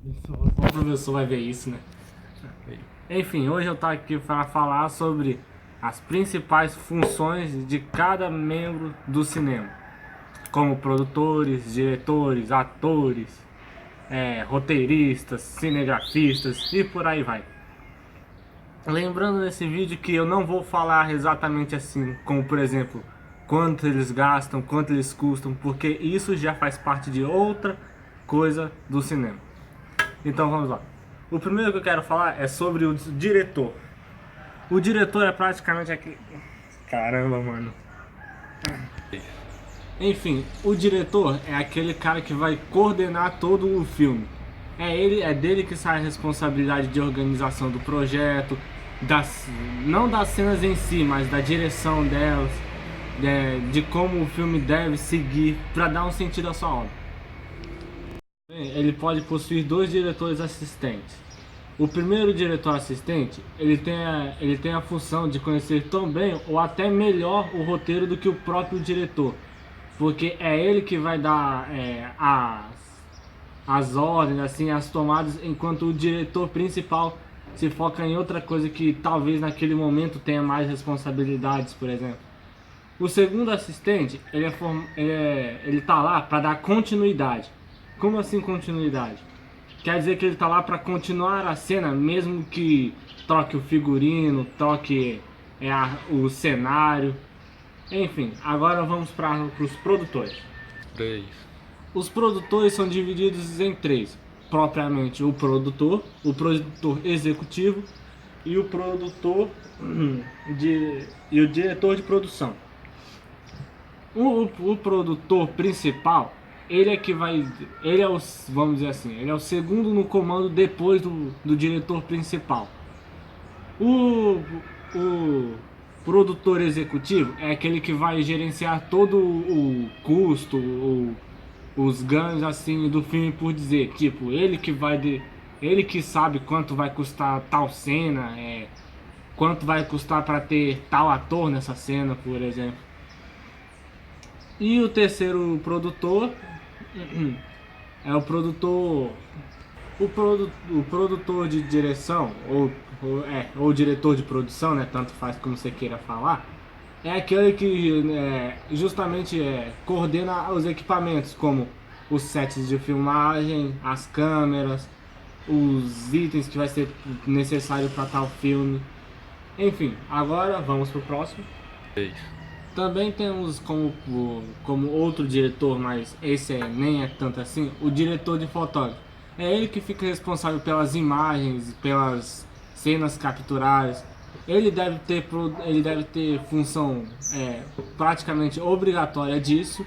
O professor vai ver isso, né? Enfim, hoje eu tô aqui para falar sobre as principais funções de cada membro do cinema, como produtores, diretores, atores, roteiristas, cinegrafistas e por aí vai. Lembrando nesse vídeo que eu não vou falar exatamente assim, como por exemplo, quanto eles gastam, quanto eles custam, porque isso já faz parte de outra coisa do cinema. Então vamos lá. O primeiro que eu quero falar é sobre o diretor. O diretor é praticamente aquele... Caramba, mano. Enfim, o diretor é aquele cara que vai coordenar todo o filme. É dele que sai a responsabilidade de organização do projeto, não das cenas em si, mas da direção delas, de como o filme deve seguir para dar um sentido à sua obra. Ele pode possuir dois diretores assistentes. O primeiro diretor assistente, ele tem a função de conhecer tão bem ou até melhor o roteiro do que o próprio diretor, porque é ele que vai dar as ordens, assim, as tomadas, enquanto o diretor principal se foca em outra coisa que talvez naquele momento tenha mais responsabilidades, por exemplo. O segundo assistente, ele tá lá para dar continuidade. Como assim continuidade? Quer dizer que ele tá lá para continuar a cena, mesmo que troque o figurino, troque o cenário. Enfim, agora vamos para os produtores. 3. Os produtores são divididos em três: propriamente o produtor executivo e o produtor e o diretor de produção. O produtor principal, ele é que vai, ele é o, vamos dizer assim, ele é o segundo no comando depois do diretor principal. O produtor executivo é aquele que vai gerenciar todo o custo, os ganhos assim do filme, por dizer, tipo, ele que sabe quanto vai custar tal cena, quanto vai custar para ter tal ator nessa cena, por exemplo. E o terceiro produtor é o produtor de direção, ou diretor de produção, né? Tanto faz como você queira falar. É aquele que justamente coordena os equipamentos, como os sets de filmagem, as câmeras, os itens que vai ser necessário para tal filme. Enfim, agora vamos pro próximo. 3. Também temos como outro diretor, mas esse nem é tanto assim, o diretor de fotógrafo. É ele que fica responsável pelas imagens, pelas cenas capturadas. Ele deve ter função praticamente obrigatória disso.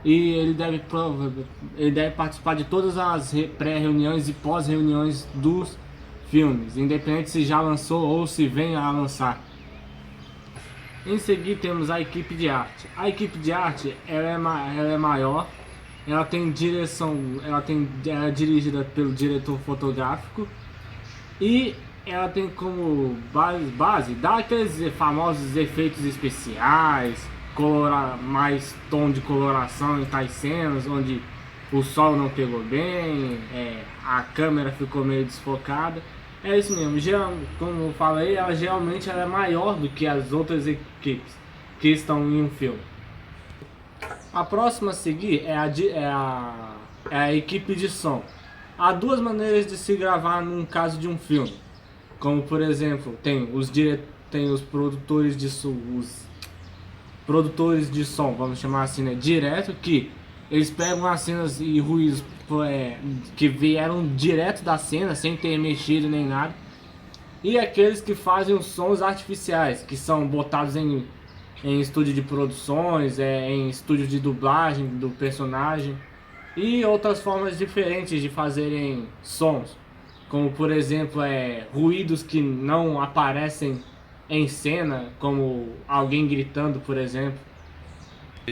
E ele deve participar de todas as pré-reuniões e pós-reuniões dos filmes, independente se já lançou ou se vem a lançar. Em seguida temos a equipe de arte. A equipe de arte ela é maior, ela é dirigida pelo diretor fotográfico e ela tem como base dar aqueles famosos efeitos especiais, mais tom de coloração em tais cenas onde o sol não pegou bem, a câmera ficou meio desfocada. É isso mesmo, como eu falei, ela é maior do que as outras equipes que estão em um filme. A próxima a seguir é a equipe de som. Há duas maneiras de se gravar num caso de um filme. Como por exemplo, tem os produtores de som, vamos chamar assim, né, direto, que eles pegam as cenas e ruídos que vieram direto da cena, sem ter mexido nem nada. E aqueles que fazem os sons artificiais, que são botados em estúdio de produções, em estúdio de dublagem do personagem. E outras formas diferentes de fazerem sons. Como por exemplo, ruídos que não aparecem em cena, como alguém gritando, por exemplo.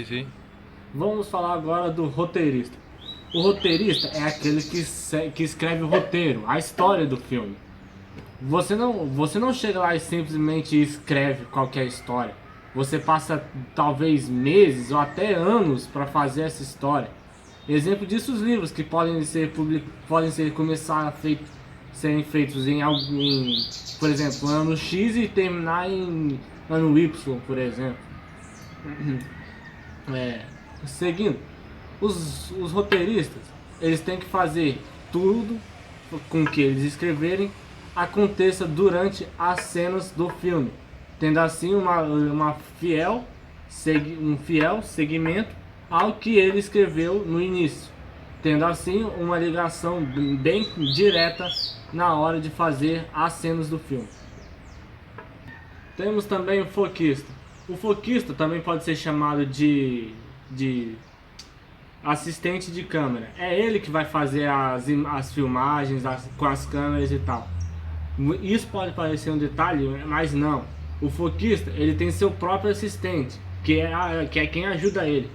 Sim. Vamos falar agora do roteirista. O roteirista é aquele que escreve o roteiro, a história do filme. Você não chega lá e simplesmente escreve qualquer história. Você passa talvez meses ou até anos para fazer essa história. Exemplo disso, os livros que podem ser serem feitos por exemplo, ano X e terminar em ano Y, por exemplo. Seguindo, os roteiristas, eles têm que fazer tudo com que eles escreverem aconteça durante as cenas do filme, tendo assim um fiel segmento ao que ele escreveu no início, tendo assim uma ligação bem direta na hora de fazer as cenas do filme. Temos também o foquista. O foquista também pode ser chamado de assistente de câmera. É ele que vai fazer as filmagens com as câmeras e tal. Isso pode parecer um detalhe, mas não. O foquista, ele tem seu próprio assistente, que é quem ajuda ele.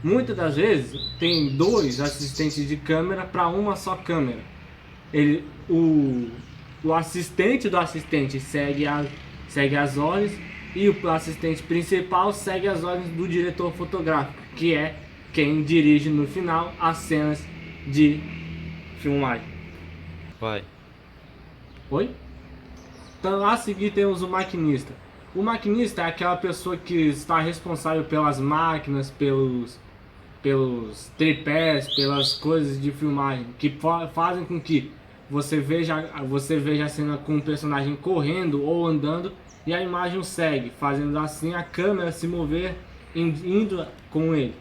Muitas das vezes tem 2 assistentes de câmera para uma só câmera. O assistente do assistente segue as ordens, e o assistente principal segue as ordens do diretor fotográfico, que é quem dirige no final as cenas de filmagem. Vai. Oi? Então, a seguir temos o maquinista. O maquinista é aquela pessoa que está responsável pelas máquinas, pelos tripés, pelas coisas de filmagem, que fazem com que você veja a cena com o personagem correndo ou andando e a imagem segue, fazendo assim a câmera se mover indo com ele.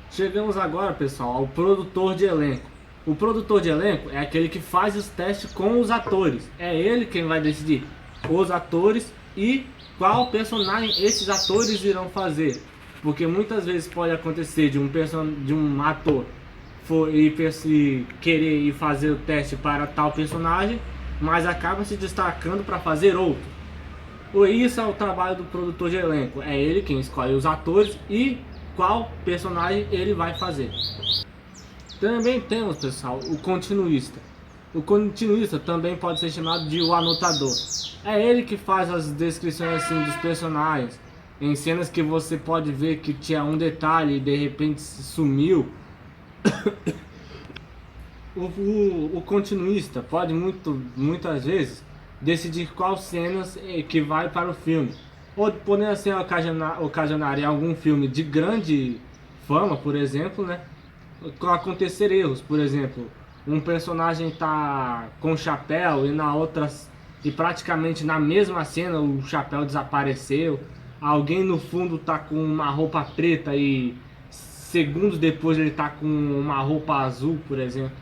Chegamos agora, pessoal, ao produtor de elenco. O produtor de elenco é aquele que faz os testes com os atores. É ele quem vai decidir os atores e qual personagem esses atores irão fazer. Porque muitas vezes pode acontecer de um ator querer ir fazer o teste para tal personagem, mas acaba se destacando para fazer outro. Isso é o trabalho do produtor de elenco. É ele quem escolhe os atores e qual personagem ele vai fazer. Também temos, pessoal, o continuista. O continuista também pode ser chamado de o anotador. É ele que faz as descrições assim dos personagens. Em cenas que você pode ver que tinha um detalhe e de repente sumiu. O continuista pode muitas vezes decidir quais cenas que vai para o filme. Ou podendo assim ocasionar em algum filme de grande fama, por exemplo, né, acontecer erros. Por exemplo, um personagem tá com chapéu e praticamente na mesma cena o chapéu desapareceu. Alguém no fundo tá com uma roupa preta e segundos depois ele tá com uma roupa azul, por exemplo.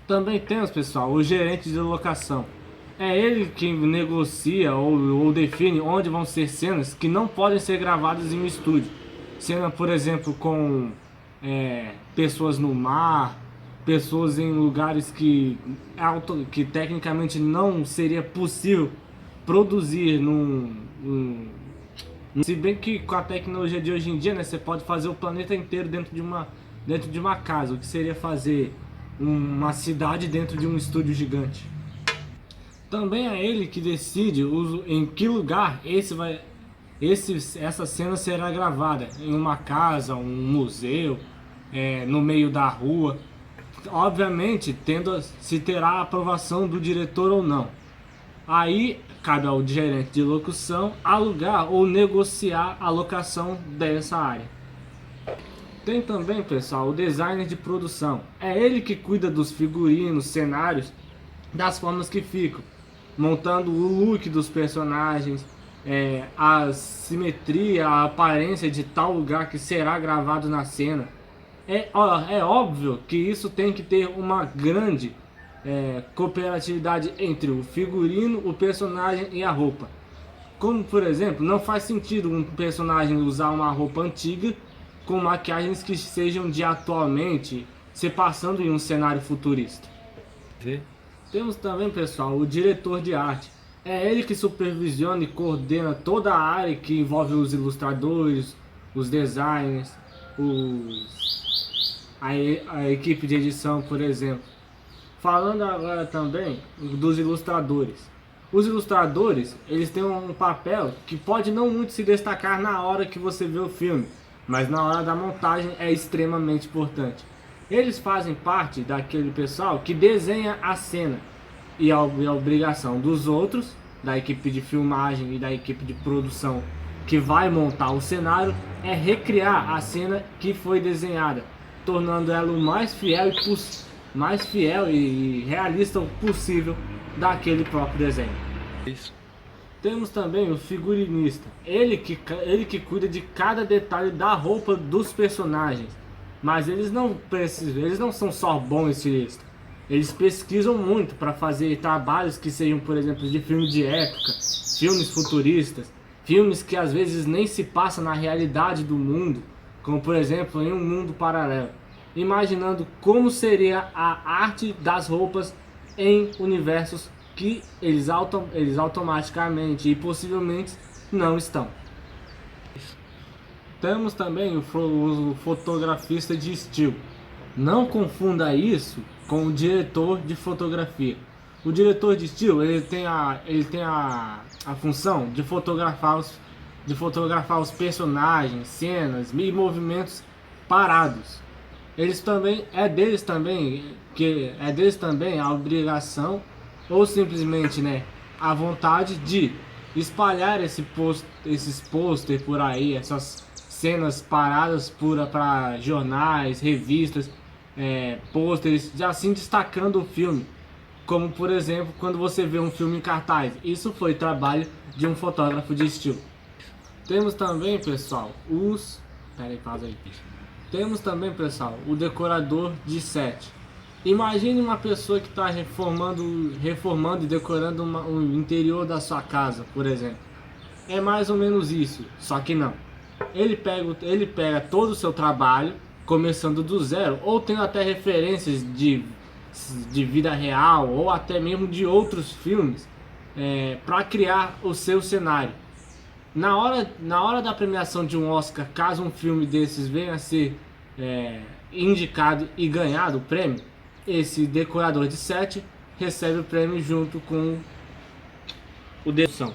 Também temos, pessoal, o gerente de locação. É ele quem negocia ou define onde vão ser cenas que não podem ser gravadas em um estúdio. Cena, por exemplo, com pessoas no mar, pessoas em lugares que tecnicamente não seria possível produzir se bem que com a tecnologia de hoje em dia, né, você pode fazer o planeta inteiro dentro de uma casa, o que seria fazer uma cidade dentro de um estúdio gigante. Também é ele que decide em que lugar essa cena será gravada, em uma casa, um museu, no meio da rua, obviamente se terá a aprovação do diretor ou não. Aí cabe ao gerente de locução alugar ou negociar a locação dessa área. Tem também, pessoal, o designer de produção. É ele que cuida dos figurinos, cenários, das formas que ficam, montando o look dos personagens, a simetria, a aparência de tal lugar que será gravado na cena. É óbvio que isso tem que ter uma grande cooperatividade entre o figurino, o personagem e a roupa. Como, por exemplo, não faz sentido um personagem usar uma roupa antiga com maquiagens que sejam de atualmente, se passando em um cenário futurista. Sim. Temos também, pessoal, o diretor de arte. É ele que supervisiona e coordena toda a área que envolve os ilustradores, os designers, a equipe de edição, por exemplo. Falando agora também dos ilustradores. Os ilustradores, eles têm um papel que pode não muito se destacar na hora que você vê o filme, mas na hora da montagem é extremamente importante. Eles fazem parte daquele pessoal que desenha a cena, e a obrigação dos outros, da equipe de filmagem e da equipe de produção que vai montar o cenário, é recriar a cena que foi desenhada, tornando ela o mais fiel e realista possível daquele próprio desenho. Isso. Temos também o figurinista, ele que cuida de cada detalhe da roupa dos personagens, mas eles não são só bons estilistas, eles pesquisam muito para fazer trabalhos que sejam, por exemplo, de filme de época, filmes futuristas, filmes que às vezes nem se passam na realidade do mundo, como por exemplo em um mundo paralelo, imaginando como seria a arte das roupas em universos que eles automaticamente e possivelmente não estão. Temos também o fotografista de estilo. Não confunda isso com o diretor de fotografia. O diretor de estilo ele tem a função de fotografar os personagens, cenas e movimentos parados. É deles também a obrigação ou simplesmente, a vontade de espalhar esses pôster por aí, essas cenas paradas para jornais, revistas, pôsteres, assim destacando o filme. Como por exemplo, quando você vê um filme em cartaz, isso foi trabalho de um fotógrafo de estilo. Temos também, pessoal, Temos também, pessoal, o decorador de set. Imagine uma pessoa que está reformando e decorando o interior da sua casa, por exemplo. É mais ou menos isso, só que não. Ele pega todo o seu trabalho, começando do zero, ou tendo até referências de vida real, ou até mesmo de outros filmes, para criar o seu cenário. Na hora da premiação de um Oscar, caso um filme desses venha a ser indicado e ganhado o prêmio, esse decorador de set recebe o prêmio junto com o decoração.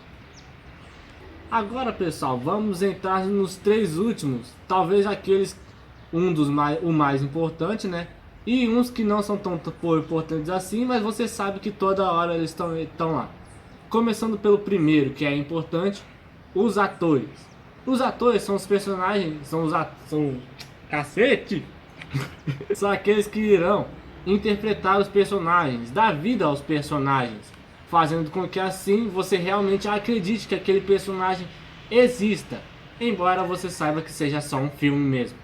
Agora, pessoal, vamos entrar nos três últimos, talvez o mais importante, e uns que não são tão importantes assim, mas você sabe que toda hora eles estão lá. Começando pelo primeiro, que é importante, os atores. Os atores são os personagens, cacete! São aqueles que irão interpretar os personagens, dar vida aos personagens, fazendo com que assim você realmente acredite que aquele personagem exista, embora você saiba que seja só um filme mesmo.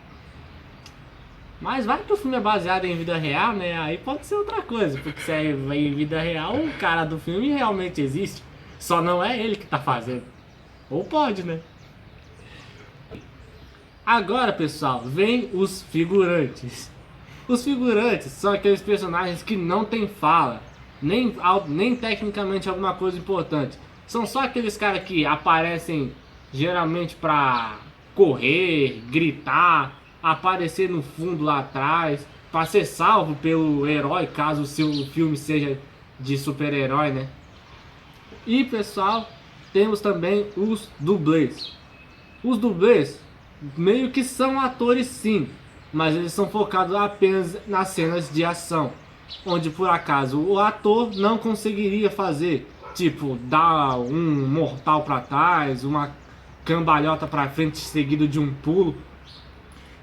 Mas vai que o filme é baseado em vida real, aí pode ser outra coisa, porque se é em vida real, o cara do filme realmente existe, só não é ele que tá fazendo. Ou pode, Agora, pessoal, vem os figurantes. Os figurantes são aqueles personagens que não tem fala, nem tecnicamente alguma coisa importante. São só aqueles caras que aparecem geralmente pra correr, gritar, aparecer no fundo lá atrás, pra ser salvo pelo herói, caso o seu filme seja de super-herói, E, pessoal, temos também os dublês. Os dublês meio que são atores sim, mas eles são focados apenas nas cenas de ação, onde por acaso o ator não conseguiria fazer, tipo, dar um mortal para trás, uma cambalhota para frente seguido de um pulo.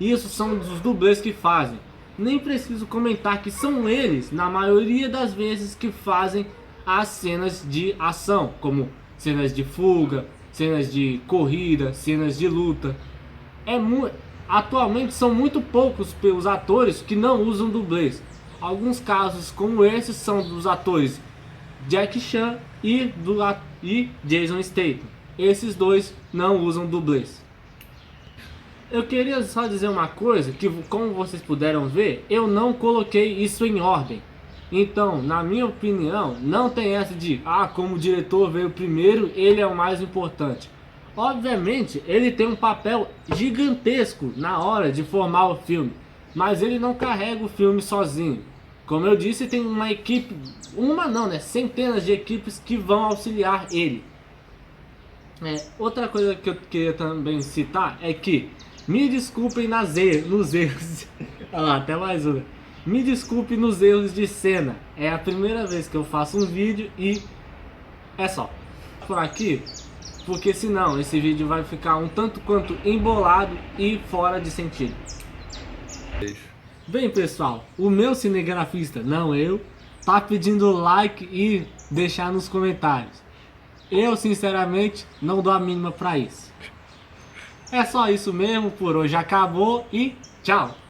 Isso são os dublês que fazem. Nem preciso comentar que são eles, na maioria das vezes, que fazem as cenas de ação, como cenas de fuga, cenas de corrida, cenas de luta. Atualmente são muito poucos os atores que não usam dublês. Alguns casos como esses são dos atores Jack Chan e Jason Statham. Esses dois não usam dublês. Eu queria só dizer uma coisa, que como vocês puderam ver, eu não coloquei isso em ordem. Então, na minha opinião, não tem essa de como o diretor veio primeiro, ele é o mais importante. Obviamente, ele tem um papel gigantesco na hora de formar o filme, mas ele não carrega o filme sozinho. Como eu disse, tem uma equipe, centenas de equipes que vão auxiliar ele. Outra coisa que eu queria também citar é que Me desculpem nos erros. Olha lá, até mais uma. Me desculpe nos erros de cena. É a primeira vez que eu faço um vídeo e é só. Por aqui, porque senão esse vídeo vai ficar um tanto quanto embolado e fora de sentido. Beijo. Bem, pessoal, o meu cinegrafista, não eu, tá pedindo like e deixar nos comentários. Eu, sinceramente, não dou a mínima pra isso. É só isso mesmo, por hoje acabou e tchau!